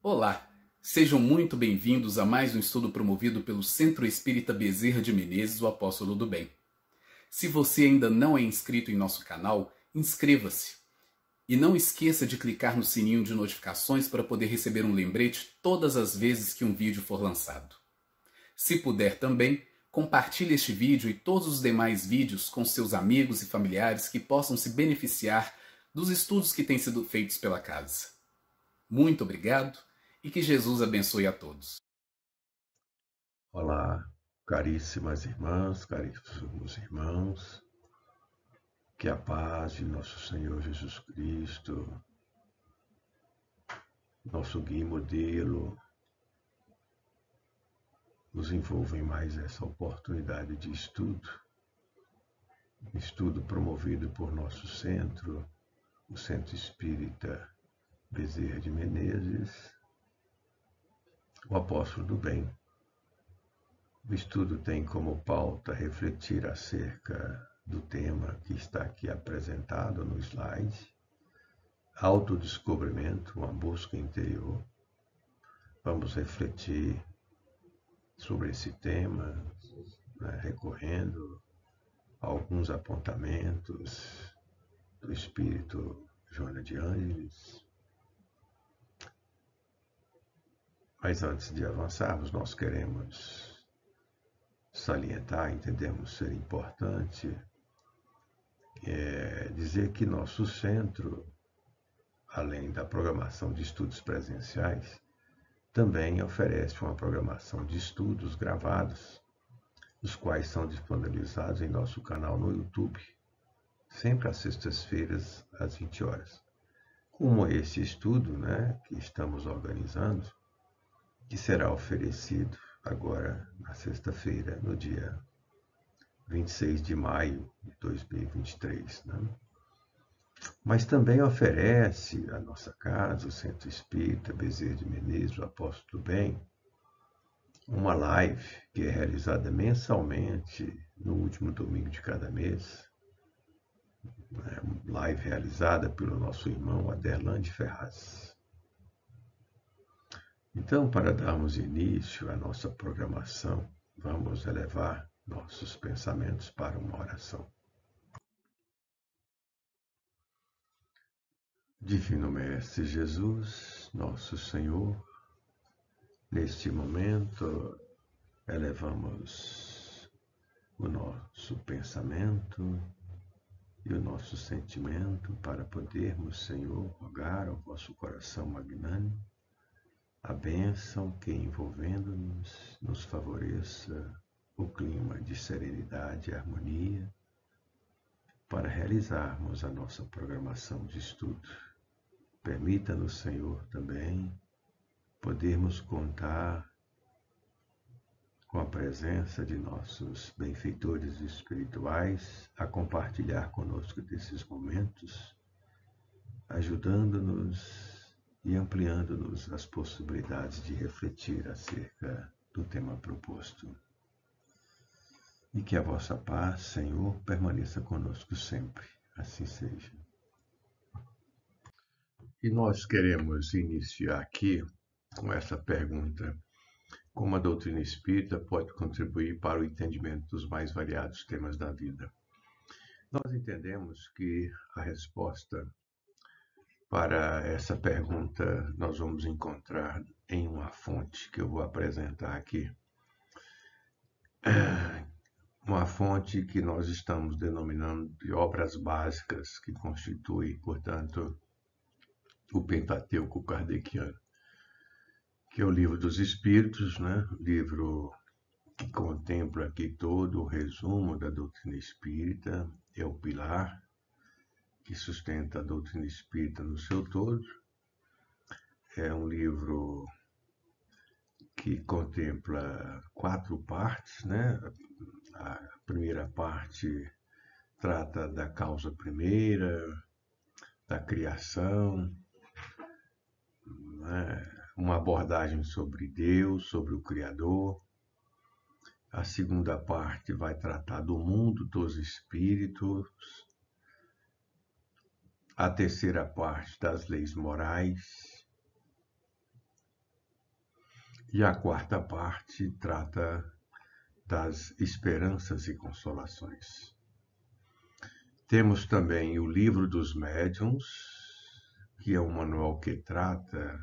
Olá, sejam muito bem-vindos a mais um estudo promovido pelo Centro Espírita Bezerra de Menezes, o Apóstolo do Bem. Se você ainda não é inscrito em nosso canal, inscreva-se. E não esqueça de clicar no sininho de notificações para poder receber um lembrete todas as vezes que um vídeo for lançado. Se puder também, compartilhe este vídeo e todos os demais vídeos com seus amigos e familiares que possam se beneficiar dos estudos que têm sido feitos pela casa. Muito obrigado e que Jesus abençoe a todos. Olá, caríssimas irmãs, caríssimos irmãos, que a paz de nosso Senhor Jesus Cristo, nosso guia e modelo, nos envolva em mais essa oportunidade de estudo promovido por nosso centro, o Centro Espírita Bezerra de Menezes, o Apóstolo do Bem. O estudo tem como pauta refletir acerca do tema que está aqui apresentado no slide, autodescobrimento, uma busca interior. Vamos refletir sobre esse tema, recorrendo a alguns apontamentos do espírito Joana de Ângeles. Mas antes de avançarmos, nós queremos salientar, entendemos ser importante, dizer que nosso centro, além da programação de estudos presenciais, também oferece uma programação de estudos gravados, os quais são disponibilizados em nosso canal no YouTube, sempre às sextas-feiras, às 20 horas. Como esse estudo, que estamos organizando, que será oferecido agora na sexta-feira, no dia 26 de maio de 2023. Mas também oferece a nossa casa, o Centro Espírita Bezerra de Menezes, o Apóstolo do Bem, uma live que é realizada mensalmente no último domingo de cada mês, live realizada pelo nosso irmão Aderlan Ferraz. Então, para darmos início à nossa programação, vamos elevar nossos pensamentos para uma oração. Divino Mestre Jesus, nosso Senhor, neste momento elevamos o nosso pensamento e o nosso sentimento para podermos, Senhor, rogar ao vosso coração magnânimo a bênção que, envolvendo-nos, nos favoreça o clima de serenidade e harmonia para realizarmos a nossa programação de estudo. Permita-nos, Senhor, também podermos contar com a presença de nossos benfeitores espirituais a compartilhar conosco desses momentos, ajudando-nos e ampliando-nos as possibilidades de refletir acerca do tema proposto. E que a vossa paz, Senhor, permaneça conosco sempre. Assim seja. E nós queremos iniciar aqui com essa pergunta: como a doutrina espírita pode contribuir para o entendimento dos mais variados temas da vida? Nós entendemos que a resposta para essa pergunta nós vamos encontrar em uma fonte que eu vou apresentar aqui. Uma fonte que nós estamos denominando de obras básicas, que constitui, portanto, o Pentateuco kardeciano, que é o Livro dos Espíritos, livro que contempla aqui todo o resumo da doutrina espírita, é o pilar que sustenta a doutrina espírita no seu todo. É um livro que contempla 4 partes, A primeira parte trata da causa primeira, da criação, uma abordagem sobre Deus, sobre o Criador. A segunda parte vai tratar do mundo dos espíritos. A terceira parte das leis morais. E a quarta parte trata das esperanças e consolações. Temos também o Livro dos Médiuns, que é um manual que trata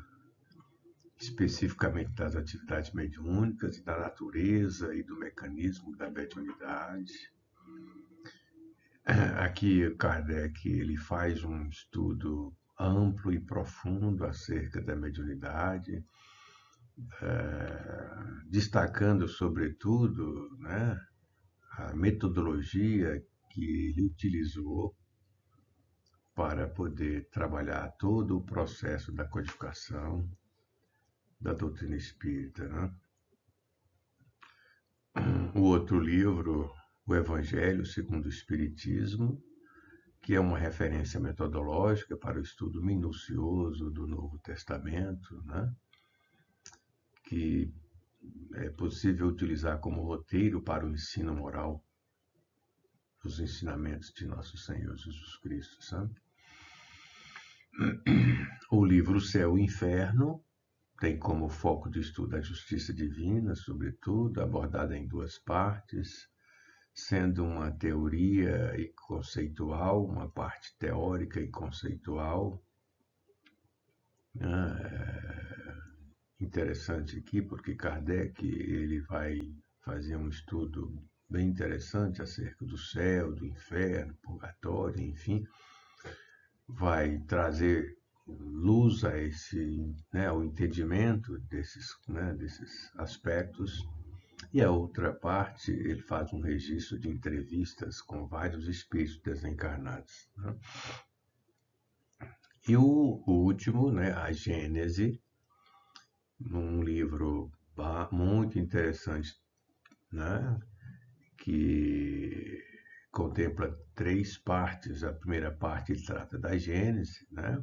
especificamente das atividades mediúnicas e da natureza e do mecanismo da mediunidade. Aqui Kardec ele faz um estudo amplo e profundo acerca da mediunidade, destacando sobretudo, né, a metodologia que ele utilizou para poder trabalhar todo o processo da codificação da doutrina espírita, né? O outro livro, o Evangelho segundo o Espiritismo, que é uma referência metodológica para o estudo minucioso do Novo Testamento, né? Que é possível utilizar como roteiro para o ensino moral dos ensinamentos de nosso Senhor Jesus Cristo, sabe? O livro Céu e Inferno tem como foco de estudo a justiça divina, sobretudo, abordada em duas partes, sendo uma teoria e conceitual, uma parte teórica e conceitual. Interessante aqui, porque Kardec ele vai fazer um estudo bem interessante acerca do céu, do inferno, purgatório, enfim, vai trazer luz a esse, né, ao entendimento desses aspectos. E a outra parte, ele faz um registro de entrevistas com vários espíritos desencarnados, né? E o último, né, a Gênese, num livro muito interessante, né, que contempla 3 partes. A primeira parte ele trata da Gênese, né?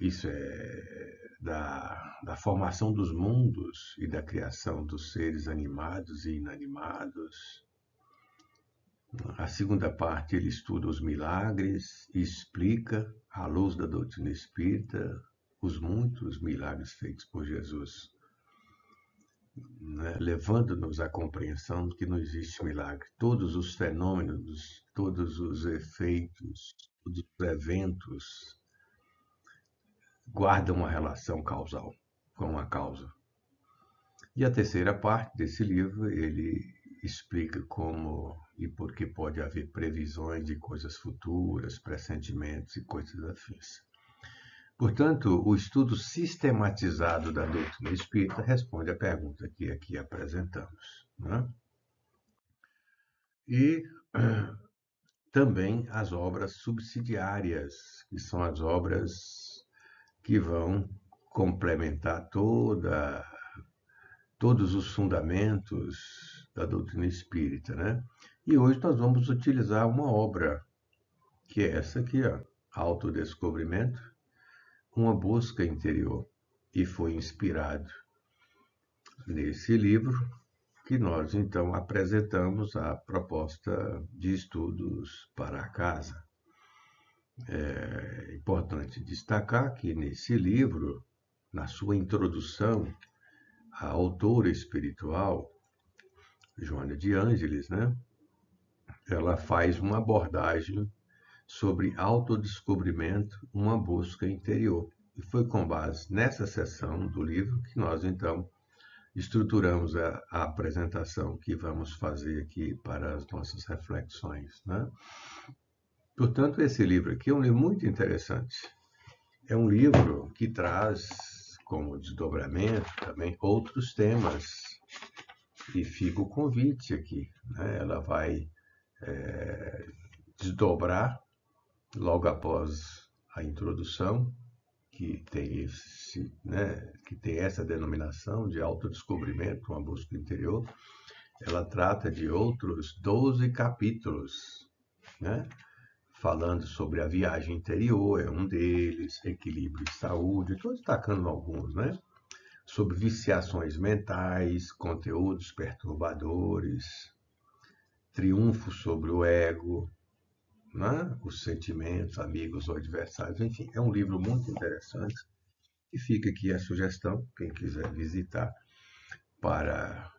Isso é da formação dos mundos e da criação dos seres animados e inanimados. A segunda parte ele estuda os milagres e explica, à luz da doutrina espírita, os muitos milagres feitos por Jesus, né? Levando-nos à compreensão de que não existe milagre. Todos os fenômenos, todos os efeitos, todos os eventos guardam uma relação causal com a causa. E a terceira parte desse livro, ele explica como e por que pode haver previsões de coisas futuras, pressentimentos e coisas afins. Portanto, o estudo sistematizado da doutrina espírita responde à pergunta que aqui apresentamos, né? E também as obras subsidiárias, que são as obras que vão complementar todos os fundamentos da doutrina espírita, né? E hoje nós vamos utilizar uma obra, que é essa aqui, ó, Autodescobrimento, uma busca interior, e foi inspirado nesse livro que nós, então, apresentamos a proposta de estudos para a casa. É importante destacar que nesse livro, na sua introdução, a autora espiritual, Joana de Ângeles, né, ela faz uma abordagem sobre autodescobrimento, uma busca interior. E foi com base nessa seção do livro que nós, então, estruturamos a apresentação que vamos fazer aqui para as nossas reflexões, né? Portanto, esse livro aqui é um livro muito interessante. É um livro que traz como desdobramento também outros temas. E fica o convite aqui, né? Ela vai desdobrar logo após a introdução, que tem essa denominação de autodescobrimento, uma busca interior. Ela trata de outros 12 capítulos, né? Falando sobre a viagem interior, é um deles, equilíbrio e saúde, estou destacando alguns, né? Sobre viciações mentais, conteúdos perturbadores, triunfo sobre o ego, né? Os sentimentos, amigos ou adversários, enfim, é um livro muito interessante E fica aqui a sugestão, quem quiser visitar, para,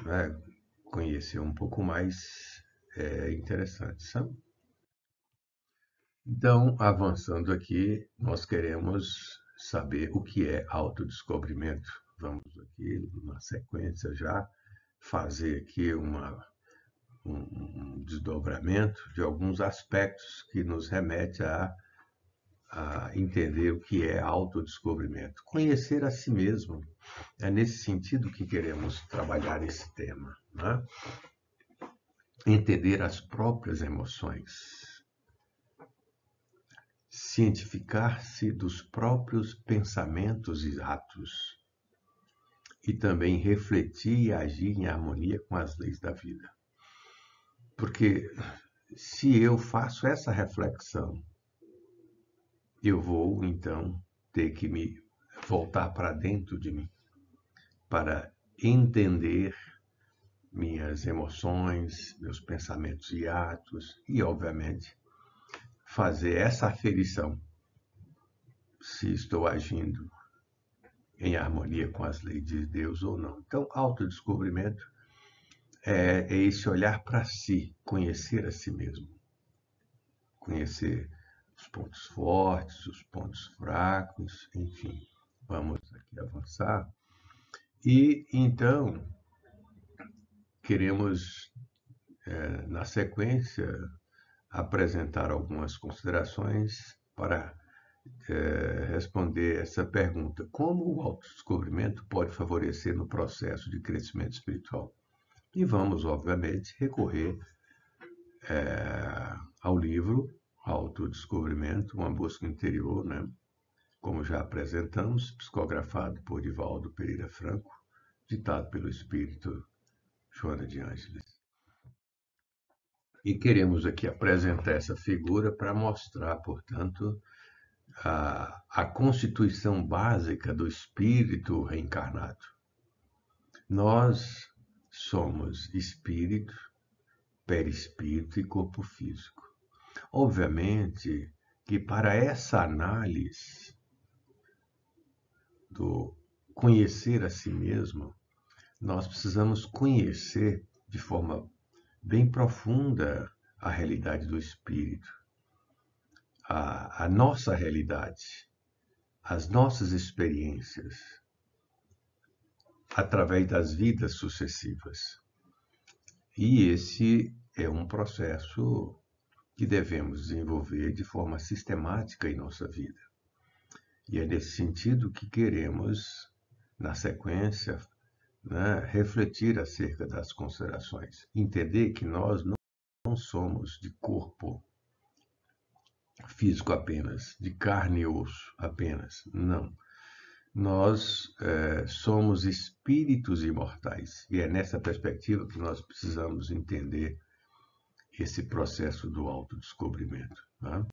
né, conhecer um pouco mais, é interessante, sabe? Então, avançando aqui, nós queremos saber o que é autodescobrimento. Vamos aqui, na sequência já, fazer aqui um desdobramento de alguns aspectos que nos remete a entender o que é autodescobrimento. Conhecer a si mesmo. É nesse sentido que queremos trabalhar esse tema, né? Entender as próprias emoções, cientificar-se dos próprios pensamentos e atos, e também refletir e agir em harmonia com as leis da vida. Porque se eu faço essa reflexão, eu vou então ter que me voltar para dentro de mim, para entender minhas emoções, meus pensamentos e atos, e, obviamente, fazer essa aferição se estou agindo em harmonia com as leis de Deus ou não. Então, autodescobrimento é esse olhar para si, conhecer a si mesmo, conhecer os pontos fortes, os pontos fracos, enfim. Vamos aqui avançar. E, então, queremos, na sequência, apresentar algumas considerações para responder essa pergunta. Como o autodescobrimento pode favorecer no processo de crescimento espiritual? E vamos, obviamente, recorrer ao livro Autodescobrimento, uma busca interior, né? Como já apresentamos, psicografado por Divaldo Pereira Franco, ditado pelo espírito Joana de Ângeles. E queremos aqui apresentar essa figura para mostrar, portanto, a constituição básica do espírito reencarnado. Nós somos espírito, perispírito e corpo físico. Obviamente que para essa análise do conhecer a si mesmo, nós precisamos conhecer de forma bem profunda a realidade do espírito, a nossa realidade, as nossas experiências, através das vidas sucessivas. E esse é um processo que devemos desenvolver de forma sistemática em nossa vida. E é nesse sentido que queremos, na sequência, né, refletir acerca das considerações. Entender que nós não somos de corpo físico apenas, de carne e osso apenas. Não. Nós somos espíritos imortais. E é nessa perspectiva que nós precisamos entender esse processo do autodescobrimento. Né?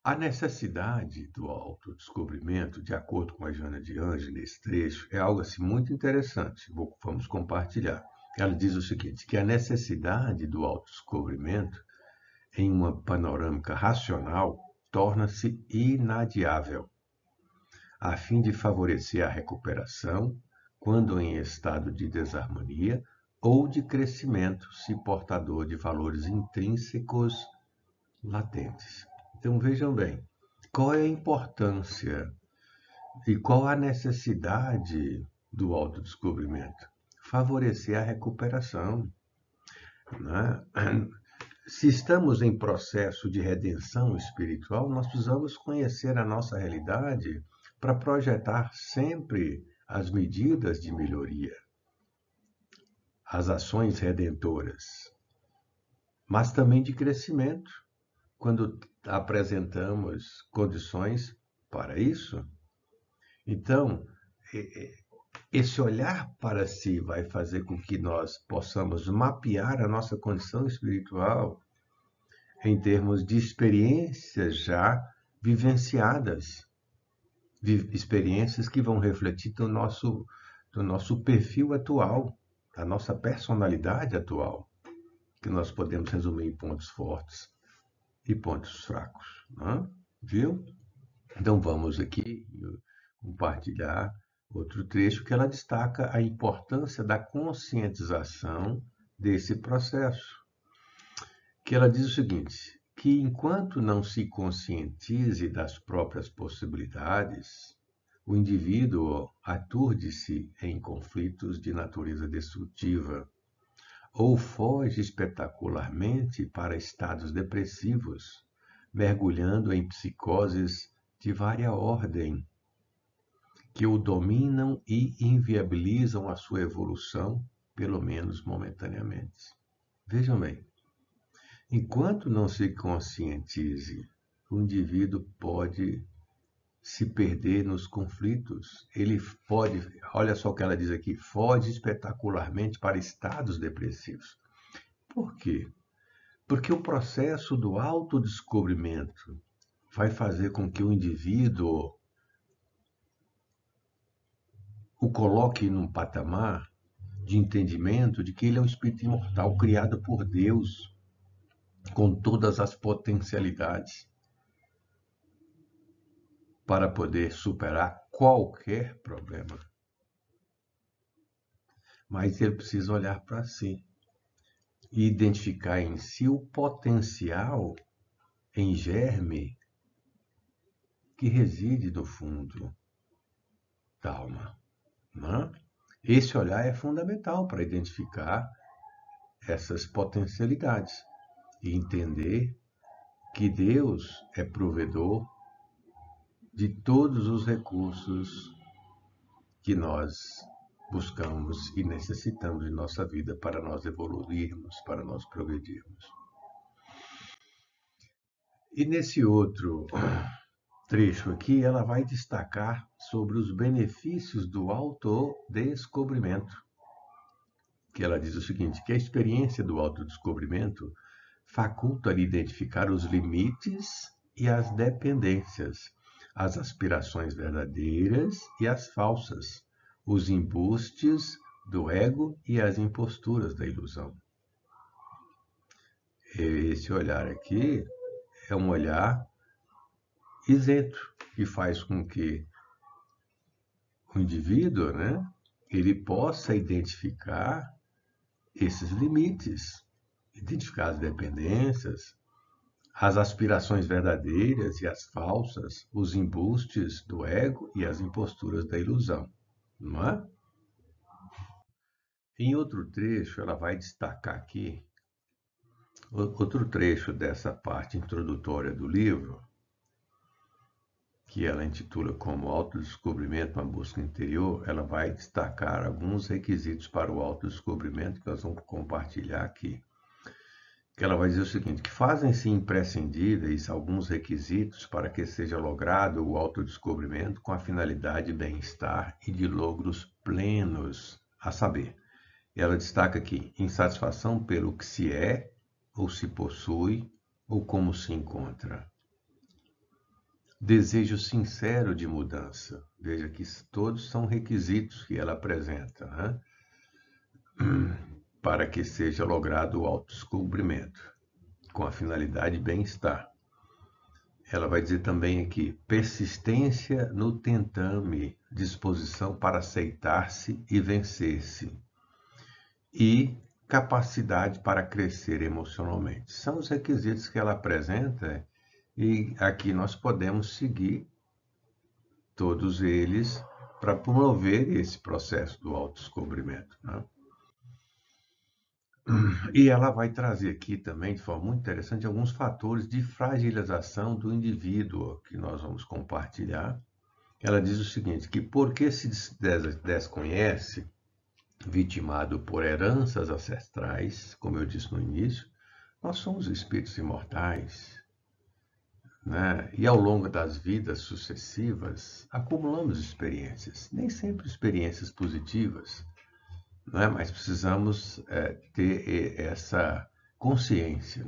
A necessidade do autodescobrimento, de acordo com a Joana de Ângeles, nesse trecho, é algo assim muito interessante. Vamos compartilhar. Ela diz o seguinte, que a necessidade do autodescobrimento em uma panorâmica racional torna-se inadiável, a fim de favorecer a recuperação quando em estado de desarmonia ou de crescimento, se portador de valores intrínsecos latentes. Então vejam bem, qual é a importância e qual a necessidade do autodescobrimento? Favorecer a recuperação, né? Se estamos em processo de redenção espiritual, nós precisamos conhecer a nossa realidade para projetar sempre as medidas de melhoria, as ações redentoras, mas também de crescimento, quando apresentamos condições para isso. Então, esse olhar para si vai fazer com que nós possamos mapear a nossa condição espiritual em termos de experiências já vivenciadas, experiências que vão refletir do nosso perfil atual, da nossa personalidade atual, que nós podemos resumir em pontos fortes e pontos fracos. Né? Viu? Então vamos aqui compartilhar outro trecho que ela destaca a importância da conscientização desse processo. Que ela diz o seguinte, que enquanto não se conscientize das próprias possibilidades, o indivíduo aturde-se em conflitos de natureza destrutiva ou foge espetacularmente para estados depressivos, mergulhando em psicoses de vária ordem, que o dominam e inviabilizam a sua evolução, pelo menos momentaneamente. Vejam bem, enquanto não se conscientize, o indivíduo pode se perder nos conflitos. Ele pode, olha só o que ela diz aqui, foge espetacularmente para estados depressivos. Por quê? Porque o processo do autodescobrimento vai fazer com que o indivíduo o coloque num patamar de entendimento de que ele é um espírito imortal criado por Deus, com todas as potencialidades para poder superar qualquer problema. Mas ele precisa olhar para si e identificar em si o potencial em germe que reside no fundo da alma. Né? Esse olhar é fundamental para identificar essas potencialidades e entender que Deus é provedor de todos os recursos que nós buscamos e necessitamos em nossa vida para nós evoluirmos, para nós progredirmos. E nesse outro trecho aqui, ela vai destacar sobre os benefícios do autodescobrimento. Que ela diz o seguinte, que a experiência do autodescobrimento faculta-lhe identificar os limites e as dependências, as aspirações verdadeiras e as falsas, os embustes do ego e as imposturas da ilusão. Esse olhar aqui é um olhar isento, que faz com que o indivíduo, ele possa identificar esses limites, identificar as dependências, as aspirações verdadeiras e as falsas, os embustes do ego e as imposturas da ilusão, não é? Em outro trecho, ela vai destacar aqui, outro trecho dessa parte introdutória do livro, que ela intitula como Autodescobrimento, uma busca interior, ela vai destacar alguns requisitos para o autodescobrimento que nós vamos compartilhar aqui. Que ela vai dizer o seguinte, que fazem-se imprescindíveis alguns requisitos para que seja logrado o autodescobrimento com a finalidade de bem-estar e de logros plenos, a saber, ela destaca aqui, insatisfação pelo que se é, ou se possui, ou como se encontra. Desejo sincero de mudança. Veja que todos são requisitos que ela apresenta, para que seja logrado o autodescobrimento, com a finalidade de bem-estar. Ela vai dizer também aqui, persistência no tentame, disposição para aceitar-se e vencer-se, e capacidade para crescer emocionalmente. São os requisitos que ela apresenta e aqui nós podemos seguir todos eles para promover esse processo do autodescobrimento. E ela vai trazer aqui também, de forma muito interessante, alguns fatores de fragilização do indivíduo que nós vamos compartilhar. Ela diz o seguinte, que porque se desconhece, vitimado por heranças ancestrais, como eu disse no início, nós somos espíritos imortais, E ao longo das vidas sucessivas, acumulamos experiências, nem sempre experiências positivas, mas precisamos ter essa consciência.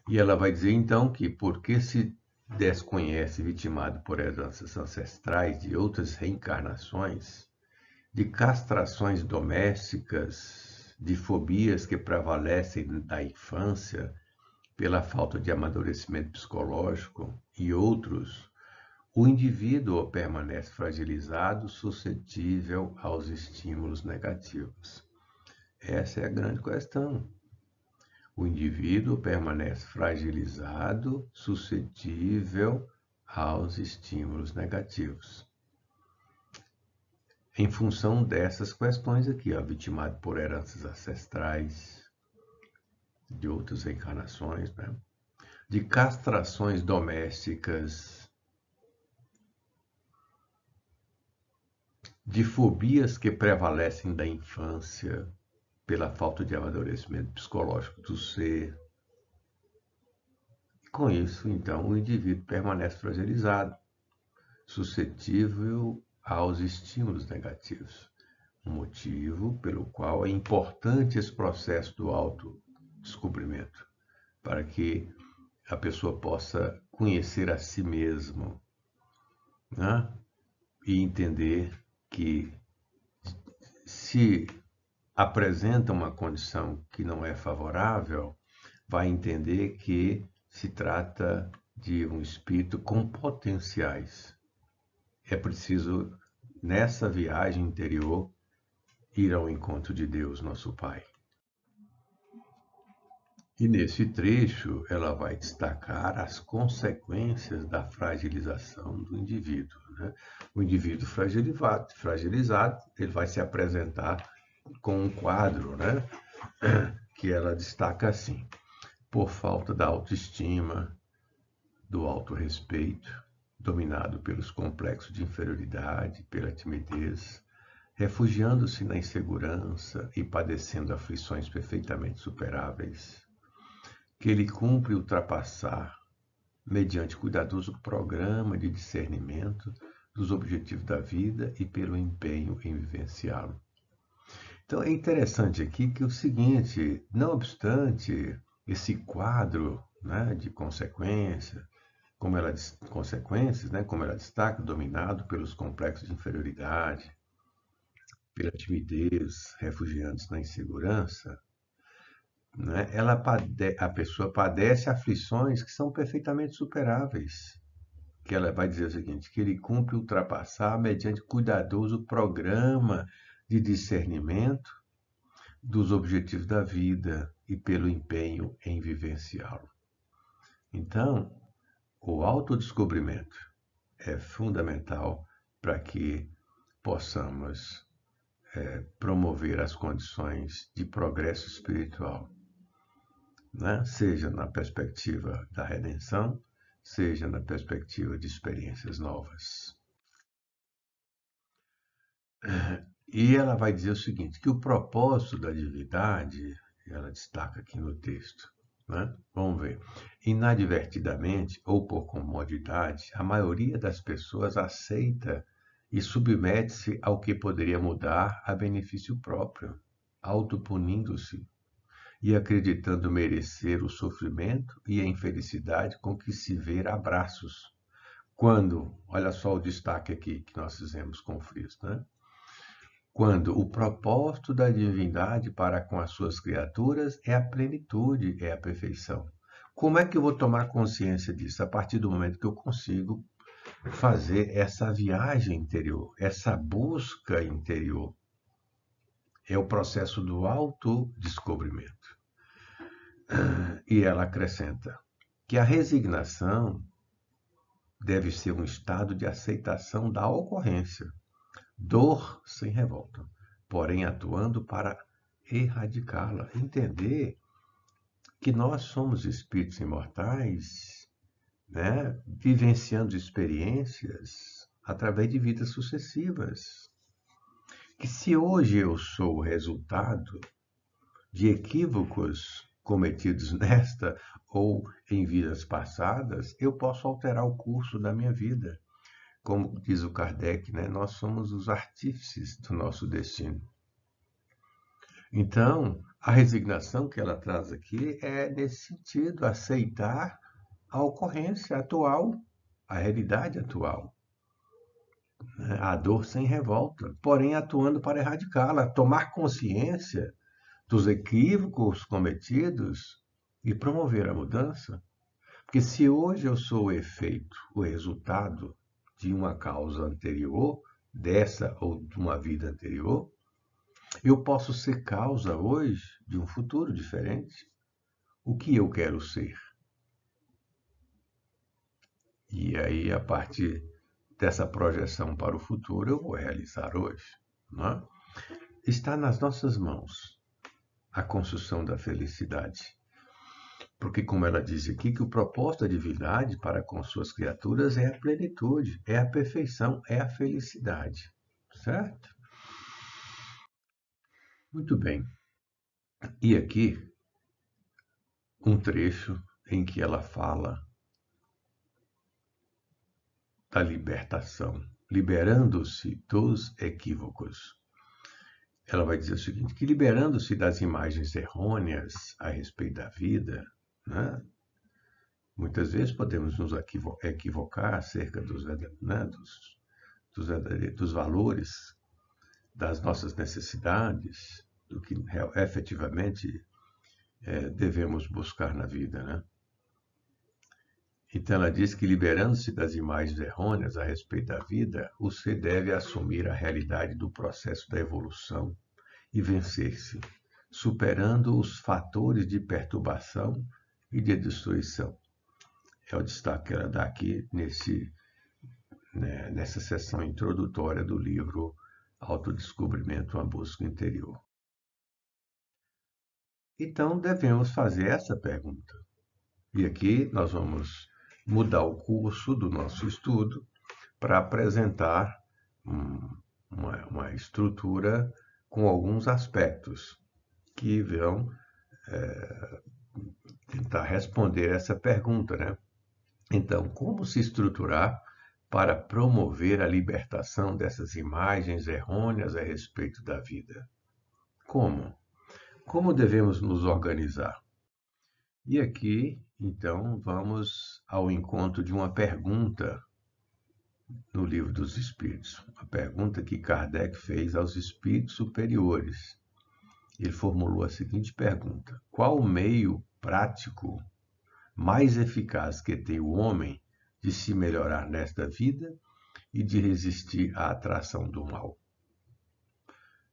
E ela vai dizer, então, que porque se desconhece, vitimado por heranças ancestrais de outras reencarnações, de castrações domésticas, de fobias que prevalecem da infância, pela falta de amadurecimento psicológico e outros, o indivíduo permanece fragilizado, suscetível aos estímulos negativos. Essa é a grande questão. O indivíduo permanece fragilizado, suscetível aos estímulos negativos. Em função dessas questões aqui, vitimado por heranças ancestrais, de outras reencarnações, né? De castrações domésticas, de fobias que prevalecem da infância pela falta de amadurecimento psicológico do ser. E com isso, então, o indivíduo permanece fragilizado, suscetível aos estímulos negativos. Um motivo pelo qual é importante esse processo do autodescobrimento, para que a pessoa possa conhecer a si mesmo, né? E entender que se apresenta uma condição que não é favorável, vai entender que se trata de um espírito com potenciais. É preciso, nessa viagem interior, ir ao encontro de Deus, nosso Pai. E nesse trecho, ela vai destacar as consequências da fragilização do indivíduo, né? O indivíduo fragilizado, ele vai se apresentar com um quadro, né? Que ela destaca assim: por falta da autoestima, do autorrespeito, dominado pelos complexos de inferioridade, pela timidez, refugiando-se na insegurança e padecendo aflições perfeitamente superáveis, que ele cumpre ultrapassar mediante cuidadoso programa de discernimento dos objetivos da vida e pelo empenho em vivenciá-lo. Então é interessante aqui que o seguinte, não obstante esse quadro, né, de consequências, como ela destaca, dominado pelos complexos de inferioridade, pela timidez, refugiando-se na insegurança, né, a pessoa padece aflições que são perfeitamente superáveis. Que ela vai dizer o seguinte, que ele cumpre ultrapassar mediante cuidadoso programa de discernimento dos objetivos da vida e pelo empenho em vivenciá-lo. Então, o autodescobrimento é fundamental para que possamos promover as condições de progresso espiritual, né? Seja na perspectiva da redenção, seja na perspectiva de experiências novas. E ela vai dizer o seguinte, que o propósito da divindade, ela destaca aqui no texto, né? Vamos ver. Inadvertidamente ou por comodidade, a maioria das pessoas aceita e submete-se ao que poderia mudar a benefício próprio, autopunindo-se e acreditando merecer o sofrimento e a infelicidade com que se vê a braços. Quando, olha só o destaque aqui que nós fizemos com o Friso, né? Quando o propósito da divindade para com as suas criaturas é a plenitude, é a perfeição. Como é que eu vou tomar consciência disso? A partir do momento que eu consigo fazer essa viagem interior, essa busca interior. É o processo do autodescobrimento. E ela acrescenta que a resignação deve ser um estado de aceitação da ocorrência, dor sem revolta, porém atuando para erradicá-la. Entender que nós somos espíritos imortais, né, vivenciando experiências através de vidas sucessivas. Que se hoje eu sou o resultado de equívocos cometidos nesta ou em vidas passadas, eu posso alterar o curso da minha vida. Como diz o Kardec, né? Nós somos os artífices do nosso destino. Então, a resignação que ela traz aqui é nesse sentido, aceitar a ocorrência atual, a realidade atual. Né? A dor sem revolta, porém atuando para erradicá-la, tomar consciência dos equívocos cometidos e promover a mudança. Porque se hoje eu sou o efeito, o resultado de uma causa anterior, dessa ou de uma vida anterior, eu posso ser causa hoje de um futuro diferente. O que eu quero ser? E aí, a partir dessa projeção para o futuro, eu vou realizar hoje. Não é? Está nas nossas mãos a construção da felicidade. Porque, como ela diz aqui, que o propósito da divindade para com suas criaturas é a plenitude, é a perfeição, é a felicidade. Certo? Muito bem. E aqui, um trecho em que ela fala da libertação, liberando-se dos equívocos. Ela vai dizer o seguinte, que liberando-se das imagens errôneas a respeito da vida, né? Muitas vezes podemos nos equivocar acerca dos valores, das nossas necessidades, do que efetivamente devemos buscar na vida, né? Então ela diz que, liberando-se das imagens errôneas a respeito da vida, o ser deve assumir a realidade do processo da evolução e vencer-se, superando os fatores de perturbação e de destruição. É o destaque que ela dá aqui nessa sessão introdutória do livro Autodescobrimento, uma busca interior. Então, devemos fazer essa pergunta. E aqui nós vamos mudar o curso do nosso estudo para apresentar uma estrutura com alguns aspectos que vão tentar responder essa pergunta, né? Então, como se estruturar para promover a libertação dessas imagens errôneas a respeito da vida? Como? Como devemos nos organizar? E aqui, então, vamos ao encontro de uma pergunta no Livro dos Espíritos. Uma pergunta que Kardec fez aos espíritos superiores. Ele formulou a seguinte pergunta: qual o meio prático mais eficaz que tem o homem de se melhorar nesta vida e de resistir à atração do mal?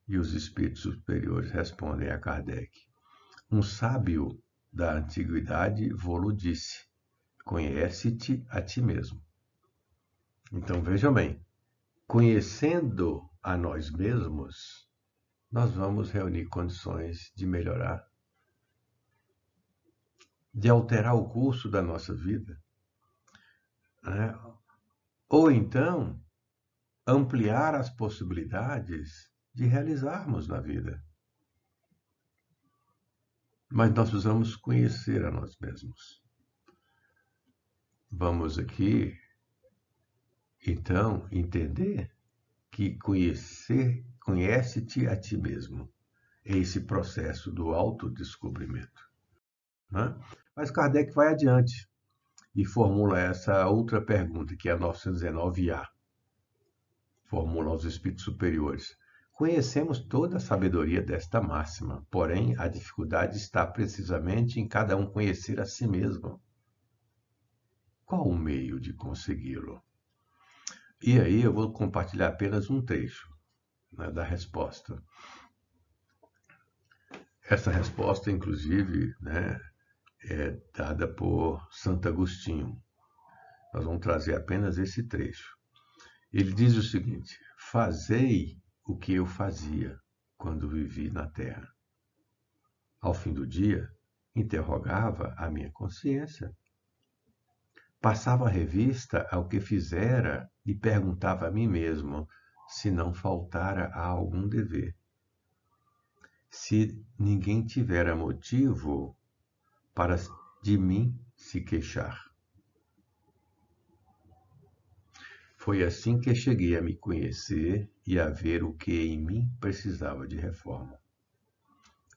E os espíritos superiores respondem a Kardec: um sábio da antiguidade vô-lo disse: conhece-te a ti mesmo. Então, veja bem, conhecendo a nós mesmos, nós vamos reunir condições de melhorar, de alterar o curso da nossa vida, né? Ou então, ampliar as possibilidades de realizarmos na vida. Mas nós precisamos conhecer a nós mesmos. Vamos aqui, então, entender que conhece-te a ti mesmo. É esse processo do autodescobrimento, né? Mas Kardec vai adiante e formula essa outra pergunta, que é a 919A. Formula aos espíritos superiores: conhecemos toda a sabedoria desta máxima, porém a dificuldade está precisamente em cada um conhecer a si mesmo. Qual o meio de consegui-lo? E aí eu vou compartilhar apenas um trecho, né, da resposta. Essa resposta, inclusive, né, é dada por Santo Agostinho. Nós vamos trazer apenas esse trecho. Ele diz o seguinte: fazei o que eu fazia quando vivi na Terra. Ao fim do dia, interrogava a minha consciência. Passava a revista ao que fizera e perguntava a mim mesmo se não faltara a algum dever. Se ninguém tivera motivo para de mim se queixar. Foi assim que cheguei a me conhecer e a ver o que em mim precisava de reforma.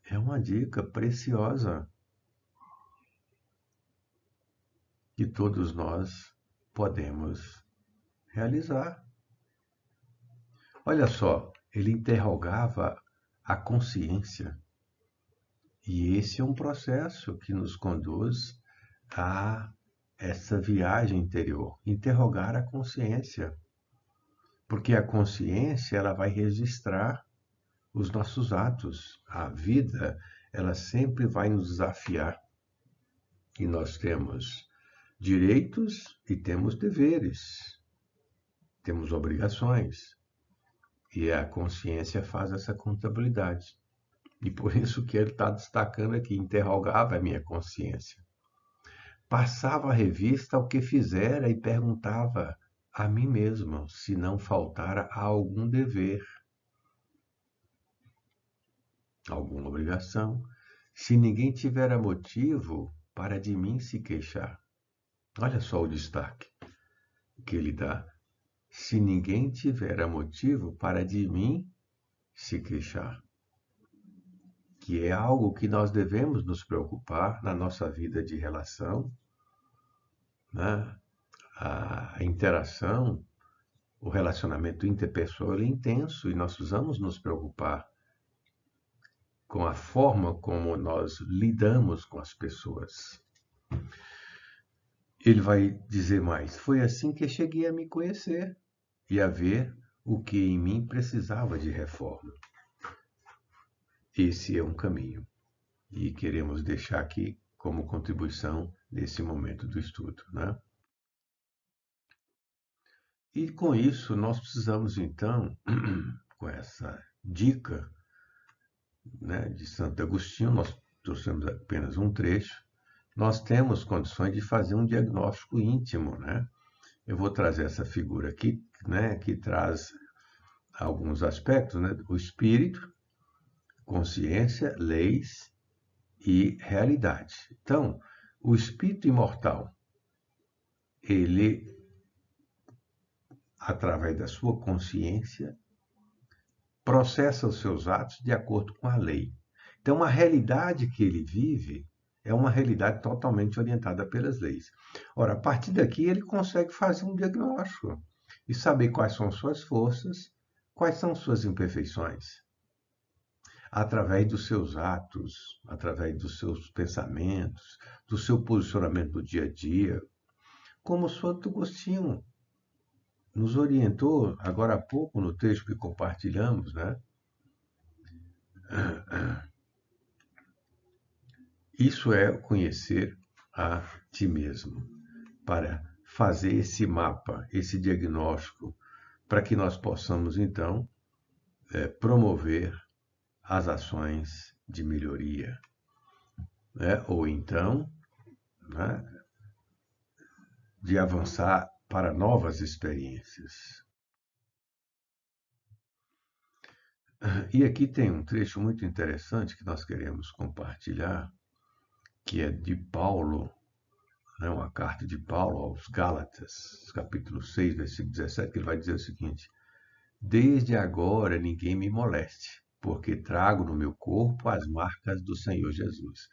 É uma dica preciosa que todos nós podemos realizar. Olha só, ele interrogava a consciência. E esse é um processo que nos conduz a essa viagem interior, interrogar a consciência, porque a consciência ela vai registrar os nossos atos. A vida, ela sempre vai nos desafiar. E nós temos direitos e temos deveres, temos obrigações. E a consciência faz essa contabilidade. E por isso que ele está destacando aqui, interrogava a minha consciência. Passava a revista ao que fizera e perguntava a mim mesmo se não faltara algum dever, alguma obrigação, se ninguém tivera motivo para de mim se queixar. Olha só o destaque que ele dá. Se ninguém tivera motivo para de mim se queixar. Que é algo que nós devemos nos preocupar na nossa vida de relação, né? A interação, o relacionamento interpessoal é intenso e nós precisamos nos preocupar com a forma como nós lidamos com as pessoas. Ele vai dizer mais: foi assim que cheguei a me conhecer e a ver o que em mim precisava de reforma. Esse é um caminho e queremos deixar aqui como contribuição nesse momento do estudo, né? E com isso nós precisamos então, com essa dica, né, de Santo Agostinho, nós trouxemos apenas um trecho, nós temos condições de fazer um diagnóstico íntimo, né? Eu vou trazer essa figura aqui, né, que traz alguns aspectos, né? O espírito, consciência, leis e realidade. Então, o espírito imortal, ele, através da sua consciência, processa os seus atos de acordo com a lei. Então, a realidade que ele vive é uma realidade totalmente orientada pelas leis. Ora, a partir daqui, ele consegue fazer um diagnóstico e saber quais são suas forças, quais são suas imperfeições. Através dos seus atos, através dos seus pensamentos, do seu posicionamento no dia a dia, como Santo Agostinho nos orientou agora há pouco no texto que compartilhamos, né? Isso é conhecer a ti mesmo, para fazer esse mapa, esse diagnóstico, para que nós possamos, então, promover as ações de melhoria, né? Ou então, né, de avançar para novas experiências. E aqui tem um trecho muito interessante que nós queremos compartilhar, que é de Paulo, né, uma carta de Paulo aos Gálatas, capítulo 6, versículo 17, que ele vai dizer o seguinte: desde agora ninguém me moleste, porque trago no meu corpo as marcas do Senhor Jesus.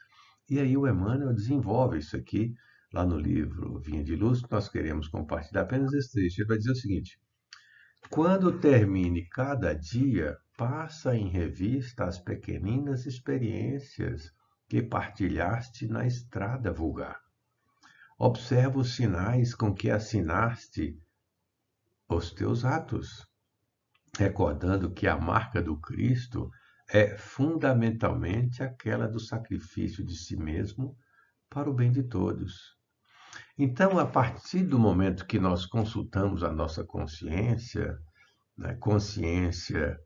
E aí o Emmanuel desenvolve isso aqui, lá no livro Vinha de Luz, que nós queremos compartilhar apenas esse trecho. Ele vai dizer o seguinte: quando termine cada dia, passa em revista as pequeninas experiências que partilhaste na estrada vulgar. Observa os sinais com que assinaste os teus atos, recordando que a marca do Cristo é fundamentalmente aquela do sacrifício de si mesmo para o bem de todos. Então, a partir do momento que nós consultamos a nossa consciência, né, consciência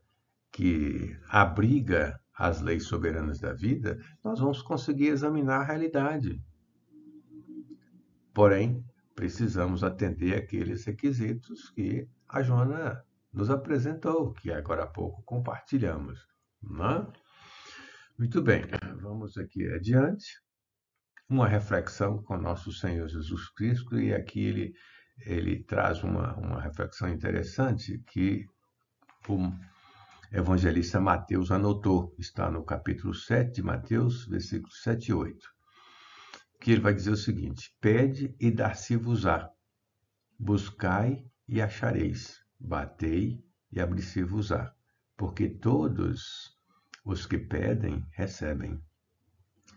que abriga as leis soberanas da vida, nós vamos conseguir examinar a realidade. Porém, precisamos atender aqueles requisitos que a Joana nos apresentou, que agora há pouco compartilhamos. Né? Muito bem, vamos aqui adiante. Uma reflexão com nosso Senhor Jesus Cristo, e aqui ele traz uma reflexão interessante que o evangelista Mateus anotou, está no capítulo 7 de Mateus, versículos 7 e 8, que ele vai dizer o seguinte: pede e dar-se-vos-á, buscai e achareis, batei e abrir-se-vos-á, porque todos os que pedem, recebem,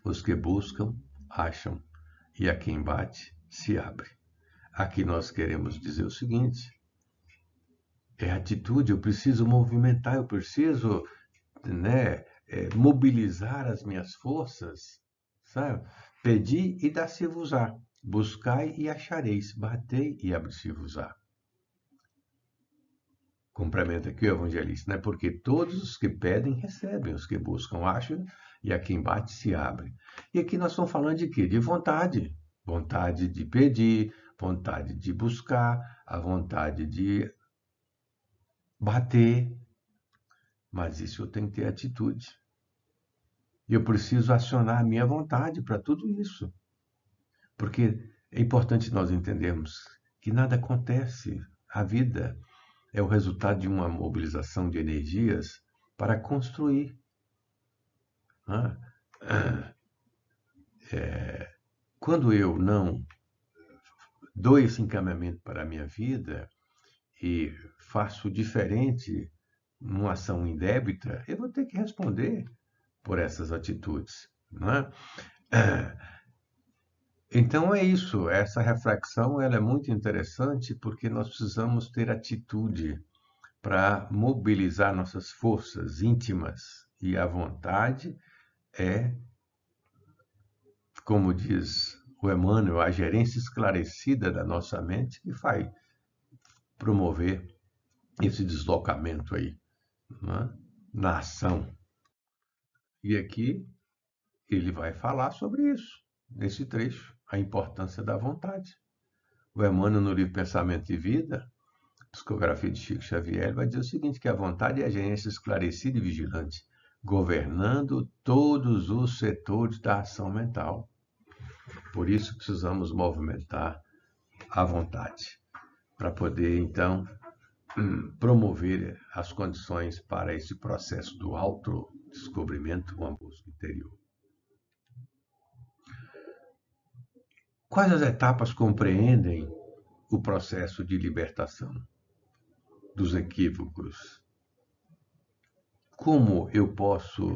os que buscam, acham, e a quem bate, se abre. Aqui nós queremos dizer o seguinte: é atitude, eu preciso movimentar, eu preciso, né, mobilizar as minhas forças, sabe? Pedi e dá-se-vos-á, buscai e achareis, batei e abre-se-vos-á. Complementa aqui o evangelista, né? Porque todos os que pedem, recebem, os que buscam, acham, e a quem bate se abre. E aqui nós estamos falando de quê? De vontade. Vontade de pedir, vontade de buscar, a vontade de bater. Mas isso eu tenho que ter atitude. E eu preciso acionar a minha vontade para tudo isso. Porque é importante nós entendermos que nada acontece. A vida é o resultado de uma mobilização de energias para construir. Quando eu não dou esse encaminhamento para a minha vida e faço diferente numa ação indébita, eu vou ter que responder por essas atitudes. Então é isso, essa reflexão ela é muito interessante porque nós precisamos ter atitude para mobilizar nossas forças íntimas e a vontade é, como diz o Emmanuel, a gerência esclarecida da nossa mente que vai promover esse deslocamento aí, na ação. E aqui ele vai falar sobre isso, nesse trecho, a importância da vontade. O Emmanuel, no livro Pensamento e Vida, psicografia de Chico Xavier, vai dizer o seguinte, que a vontade é a gerência esclarecida e vigilante, governando todos os setores da ação mental. Por isso precisamos movimentar a vontade, para poder, então, promover as condições para esse processo do autodescobrimento, uma busca interior. Quais as etapas compreendem o processo de libertação dos equívocos? Como eu posso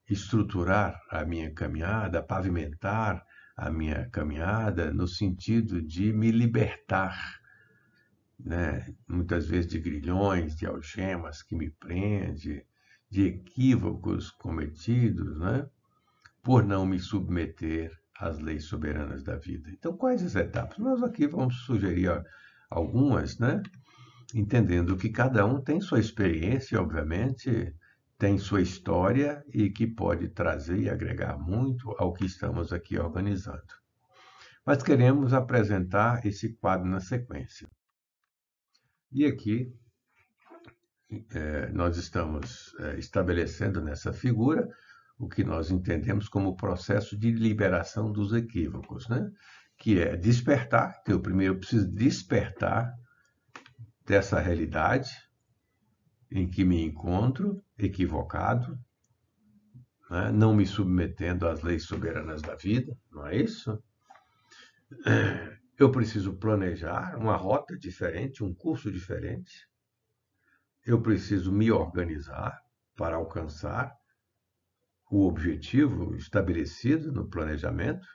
estruturar a minha caminhada, pavimentar a minha caminhada no sentido de me libertar, né? Muitas vezes de grilhões, de algemas que me prendem, de equívocos cometidos, né? Por não me submeter às leis soberanas da vida. Então, quais as etapas? Nós aqui vamos sugerir algumas, né? Entendendo que cada um tem sua experiência, obviamente, tem sua história e que pode trazer e agregar muito ao que estamos aqui organizando. Mas queremos apresentar esse quadro na sequência. E aqui nós estamos estabelecendo nessa figura o que nós entendemos como o processo de liberação dos equívocos, né? Que é despertar, que eu primeiro preciso despertar dessa realidade em que me encontro equivocado, né? Não me submetendo às leis soberanas da vida, não é isso? Eu preciso planejar uma rota diferente, um curso diferente. Eu preciso me organizar para alcançar o objetivo estabelecido no planejamento.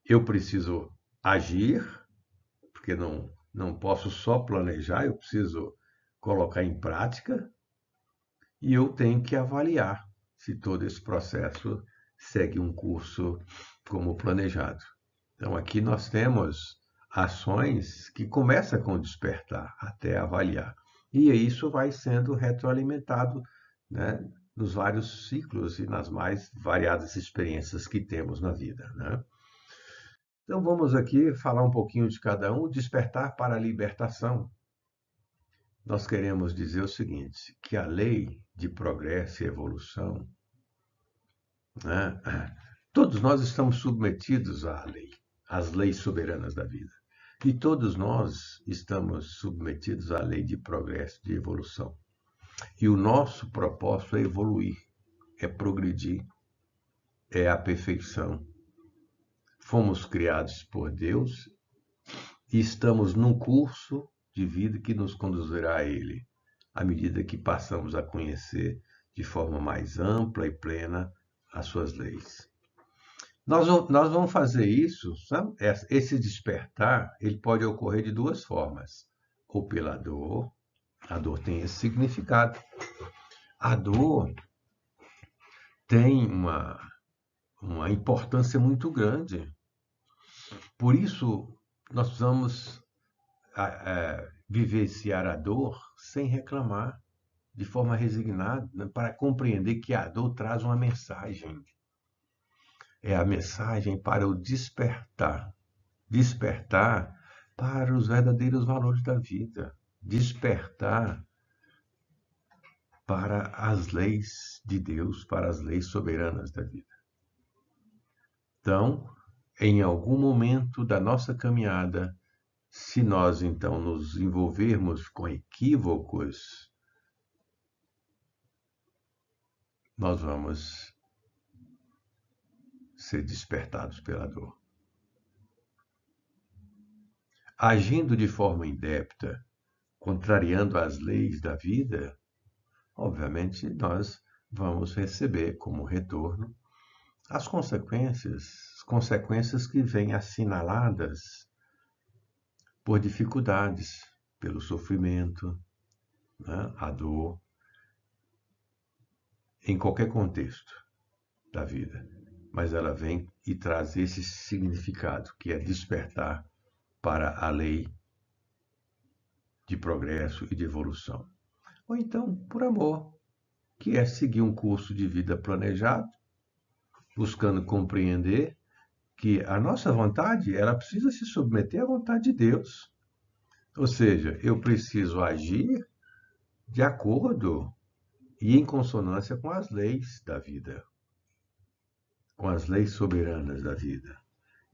Eu preciso agir, porque não posso só planejar, eu preciso colocar em prática. E eu tenho que avaliar se todo esse processo segue um curso como planejado. Então, aqui nós temos ações que começam com despertar até avaliar. E isso vai sendo retroalimentado, né, nos vários ciclos e nas mais variadas experiências que temos na vida, né? Então, vamos aqui falar um pouquinho de cada um. Despertar para a libertação. Nós queremos dizer o seguinte, que a lei de progresso e evolução, né, todos nós estamos submetidos à lei, às leis soberanas da vida. E todos nós estamos submetidos à lei de progresso e de evolução. E o nosso propósito é evoluir, é progredir, é a perfeição. Fomos criados por Deus e estamos num curso de vida que nos conduzirá a Ele, à medida que passamos a conhecer de forma mais ampla e plena as suas leis. Nós vamos fazer isso, sabe? Esse despertar, ele pode ocorrer de duas formas. Ou pela dor, a dor tem esse significado. A dor tem uma importância muito grande. Por isso, nós precisamos vivenciar a dor sem reclamar, de forma resignada, né, para compreender que a dor traz uma mensagem. É a mensagem para o despertar. Despertar para os verdadeiros valores da vida. Despertar para as leis de Deus, para as leis soberanas da vida. Então, em algum momento da nossa caminhada, se nós então nos envolvermos com equívocos, nós vamos ser despertados pela dor. Agindo de forma indébita, contrariando as leis da vida, obviamente nós vamos receber como retorno as consequências que vêm assinaladas por dificuldades, pelo sofrimento, né, a dor, em qualquer contexto da vida. Mas ela vem e traz esse significado, que é despertar para a lei de progresso e de evolução. Ou então, por amor, que é seguir um curso de vida planejado, buscando compreender que a nossa vontade, ela precisa se submeter à vontade de Deus. Ou seja, eu preciso agir de acordo e em consonância com as leis da vida, com as leis soberanas da vida.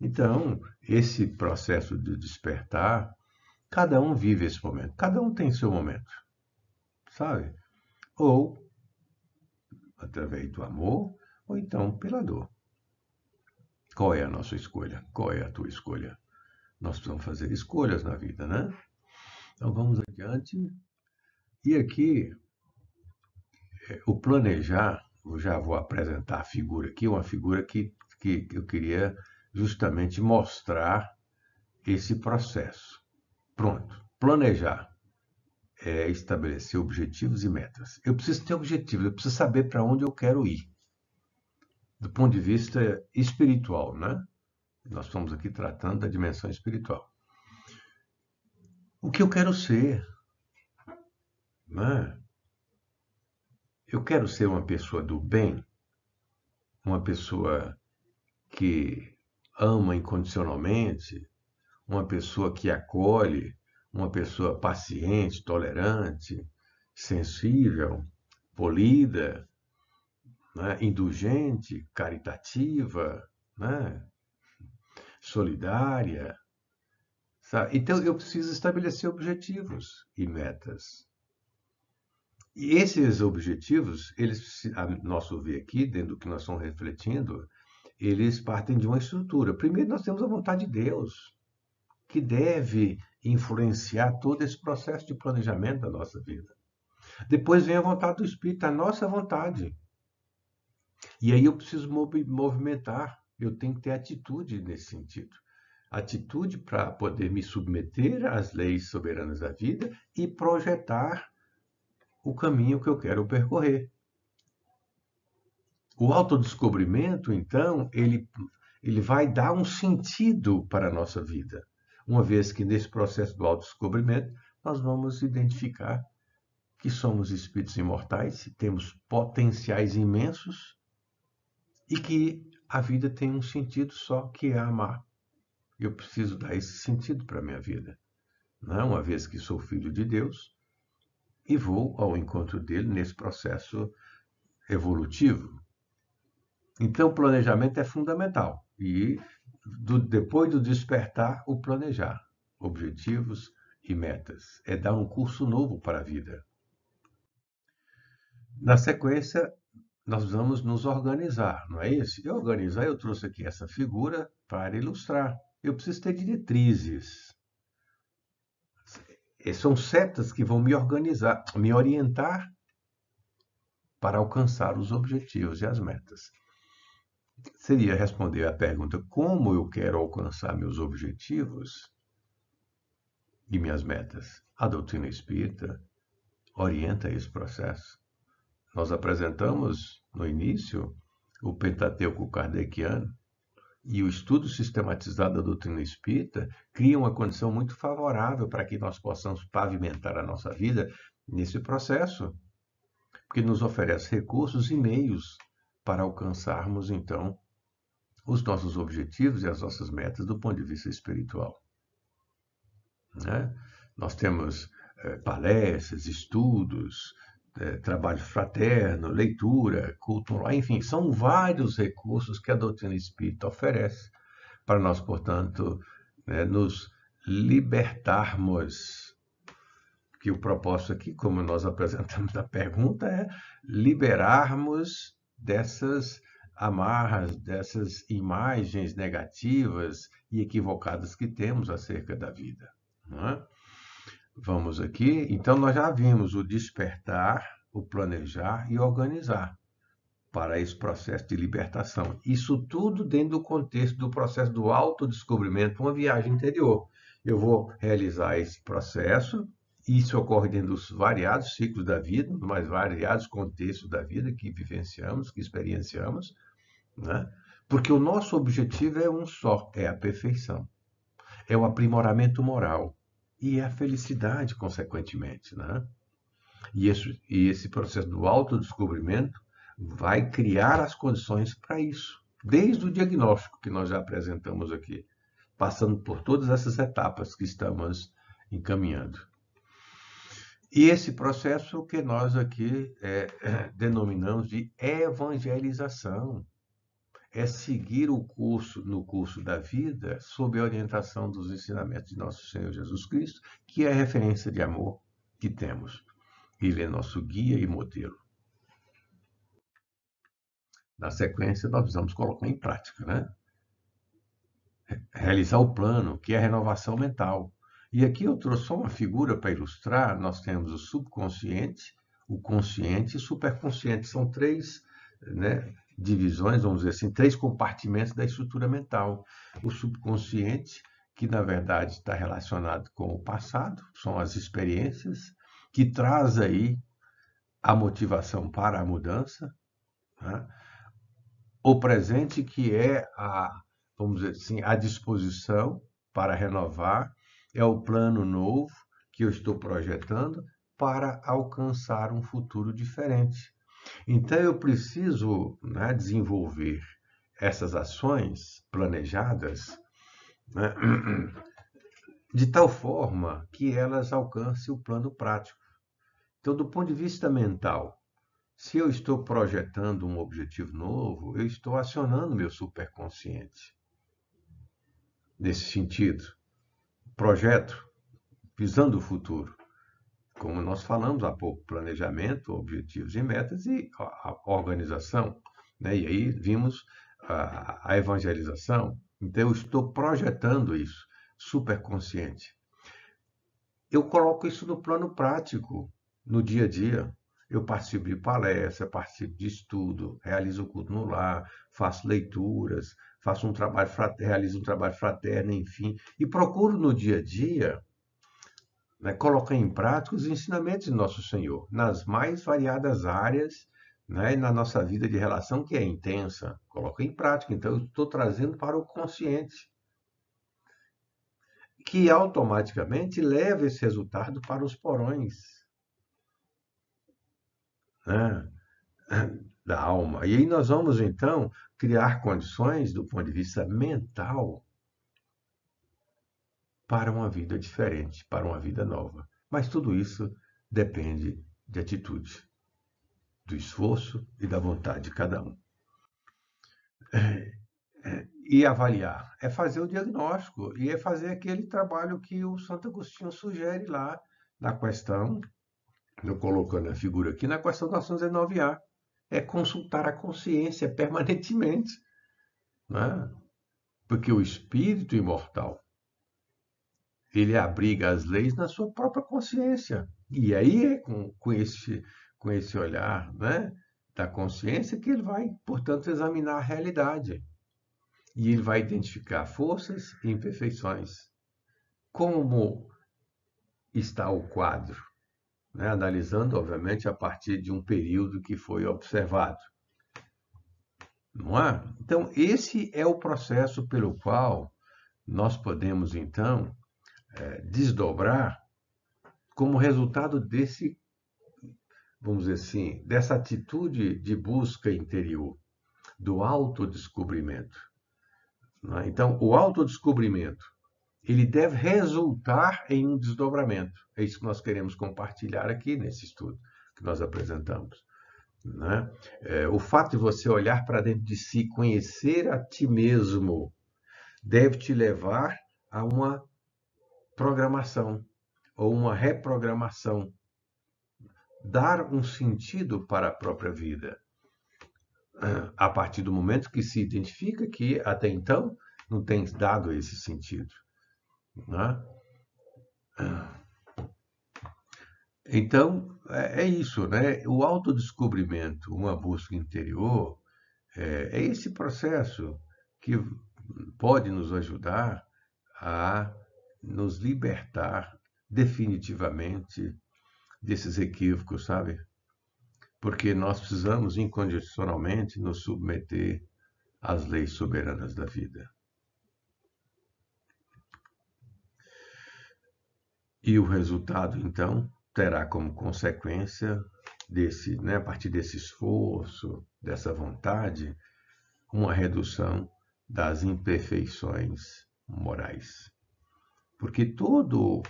Então, esse processo de despertar, cada um vive esse momento, cada um tem seu momento, sabe? Ou através do amor, ou então pela dor. Qual é a nossa escolha? Qual é a tua escolha? Nós precisamos fazer escolhas na vida, né? Então vamos adiante. E aqui, o planejar, eu já vou apresentar a figura aqui, uma figura que eu queria justamente mostrar esse processo. Pronto, planejar é estabelecer objetivos e metas. Eu preciso ter objetivos, eu preciso saber para onde eu quero ir. Do ponto de vista espiritual, né? Nós estamos aqui tratando da dimensão espiritual. O que eu quero ser, né? Eu quero ser uma pessoa do bem, uma pessoa que ama incondicionalmente, uma pessoa que acolhe, uma pessoa paciente, tolerante, sensível, polida, né? Indulgente, caritativa, né? Solidária. Sabe? Então, eu preciso estabelecer objetivos e metas. E esses objetivos, eles, a nosso ver aqui, dentro do que nós estamos refletindo, eles partem de uma estrutura. Primeiro, nós temos a vontade de Deus, que deve influenciar todo esse processo de planejamento da nossa vida. Depois vem a vontade do Espírito, a nossa vontade. E aí eu preciso movimentar, eu tenho que ter atitude nesse sentido. Atitude para poder me submeter às leis soberanas da vida e projetar o caminho que eu quero percorrer. O autodescobrimento, então, ele vai dar um sentido para a nossa vida. Uma vez que nesse processo do autodescobrimento, nós vamos identificar que somos espíritos imortais, temos potenciais imensos e que a vida tem um sentido só, que é amar. Eu preciso dar esse sentido para a minha vida. Não? Uma vez que sou filho de Deus e vou ao encontro dele nesse processo evolutivo. Então, o planejamento é fundamental. E depois do despertar, o planejar. Objetivos e metas. É dar um curso novo para a vida. Na sequência, nós vamos nos organizar, não é isso? E organizar, eu trouxe aqui essa figura para ilustrar. Eu preciso ter diretrizes. São setas que vão me organizar, me orientar para alcançar os objetivos e as metas. seria responder à pergunta: como eu quero alcançar meus objetivos e minhas metas? A doutrina espírita orienta esse processo. Nós apresentamos no início o Pentateuco kardeciano, e o estudo sistematizado da doutrina espírita cria uma condição muito favorável para que nós possamos pavimentar a nossa vida nesse processo, porque nos oferece recursos e meios para alcançarmos, então, os nossos objetivos e as nossas metas do ponto de vista espiritual. Né? Nós temos palestras, estudos, trabalho fraterno, leitura, cultura, enfim, são vários recursos que a doutrina espírita oferece para nós, portanto, nos libertarmos. Que o propósito aqui, como nós apresentamos na pergunta, é liberarmos dessas amarras, dessas imagens negativas e equivocadas que temos acerca da vida. Não é? Vamos aqui, então nós já vimos o despertar, o planejar e organizar para esse processo de libertação. Isso tudo dentro do contexto do processo do autodescobrimento, uma viagem interior. Eu vou realizar esse processo, isso ocorre dentro dos variados ciclos da vida, nos mais variados contextos da vida que vivenciamos, que experienciamos, né? Porque o nosso objetivo é um só, é a perfeição, é o aprimoramento moral e é a felicidade, consequentemente, né? E esse processo do autodescobrimento vai criar as condições para isso, desde o diagnóstico que nós já apresentamos aqui, passando por todas essas etapas que estamos encaminhando. E esse processo que nós aqui denominamos de evangelização, é seguir o curso, no curso da vida, sob a orientação dos ensinamentos de nosso Senhor Jesus Cristo, que é a referência de amor que temos. Ele é nosso guia e modelo. Na sequência, nós vamos colocar em prática, né? Realizar o plano, que é a renovação mental. E aqui eu trouxe só uma figura para ilustrar. Nós temos o subconsciente, o consciente e o superconsciente. São três, né, divisões, vamos dizer assim, três compartimentos da estrutura mental. O subconsciente, que na verdade está relacionado com o passado, são as experiências, que traz aí a motivação para a mudança, né? O presente, que é vamos dizer assim, a disposição para renovar, é o plano novo que eu estou projetando para alcançar um futuro diferente. Então, eu preciso, né, desenvolver essas ações planejadas, né, de tal forma que elas alcancem o plano prático. Então, do ponto de vista mental, se eu estou projetando um objetivo novo, eu estou acionando meu superconsciente. Nesse sentido, projeto, visando o futuro. Como nós falamos há pouco, planejamento, objetivos e metas e a organização. Né? E aí vimos a evangelização. Então, eu estou projetando isso, superconsciente. Eu coloco isso no plano prático, no dia a dia. Eu participo de palestra, participo de estudo, realizo o culto no lar, faço leituras, realizo um trabalho fraterno, enfim, e procuro no dia a dia, né, colocar em prática os ensinamentos de Nosso Senhor, nas mais variadas áreas, né, na nossa vida de relação, que é intensa. Coloco em prática, então eu estou trazendo para o consciente, que automaticamente leva esse resultado para os porões, né, da alma. E aí nós vamos, então, criar condições, do ponto de vista mental, para uma vida diferente, para uma vida nova. Mas tudo isso depende de atitude, do esforço e da vontade de cada um. E avaliar é fazer o diagnóstico e é fazer aquele trabalho que o Santo Agostinho sugere lá na questão, eu colocando a figura aqui, na questão 919A, é consultar a consciência permanentemente, né? Porque o espírito imortal, ele abriga as leis na sua própria consciência. E aí, com esse olhar, né, da consciência que ele vai, portanto, examinar a realidade. E ele vai identificar forças e imperfeições. Como está o quadro? Né? Analisando, obviamente, a partir de um período que foi observado. Não é? Então, esse é o processo pelo qual nós podemos, então, desdobrar como resultado desse, vamos dizer assim, dessa atitude de busca interior, do autodescobrimento. Não é? Então, o autodescobrimento, ele deve resultar em um desdobramento. É isso que nós queremos compartilhar aqui nesse estudo que nós apresentamos. Né? O fato de você olhar para dentro de si, conhecer a ti mesmo, deve te levar a uma programação ou uma reprogramação, dar um sentido para a própria vida, a partir do momento que se identifica que até então não tem dado esse sentido. Né? Então, é isso, né? O autodescobrimento, uma busca interior, é esse processo que pode nos ajudar a nos libertar definitivamente desses equívocos, sabe? Porque nós precisamos incondicionalmente nos submeter às leis soberanas da vida. E o resultado, então, terá como consequência desse, né, a partir desse esforço, dessa vontade, uma redução das imperfeições morais. Porque todo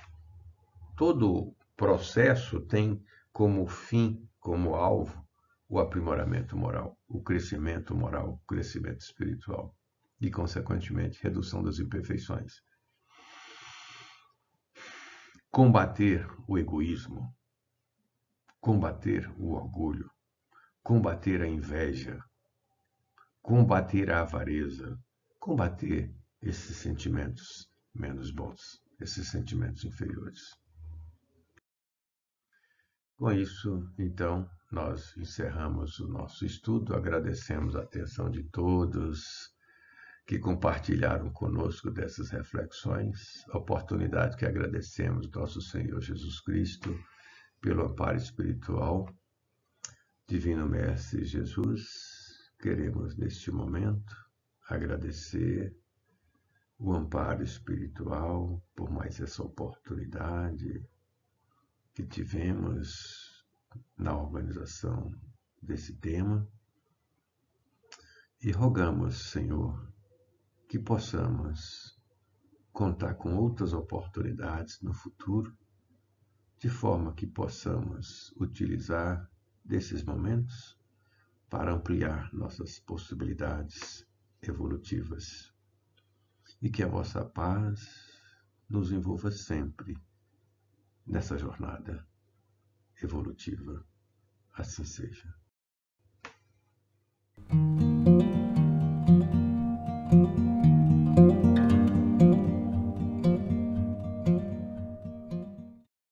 processo tem como fim, como alvo, o aprimoramento moral, o crescimento espiritual e, consequentemente, redução das imperfeições. Combater o egoísmo, combater o orgulho, combater a inveja, combater a avareza, combater esses sentimentos menos bons, esses sentimentos inferiores. Com isso, então, nós encerramos o nosso estudo, agradecemos a atenção de todos que compartilharam conosco dessas reflexões, a oportunidade que agradecemos ao nosso Senhor Jesus Cristo pelo amparo espiritual. Divino Mestre Jesus, queremos neste momento agradecer o amparo espiritual por mais essa oportunidade que tivemos na organização desse tema e rogamos, Senhor, que possamos contar com outras oportunidades no futuro, de forma que possamos utilizar desses momentos para ampliar nossas possibilidades evolutivas. E que a vossa paz nos envolva sempre nessa jornada evolutiva. Assim seja.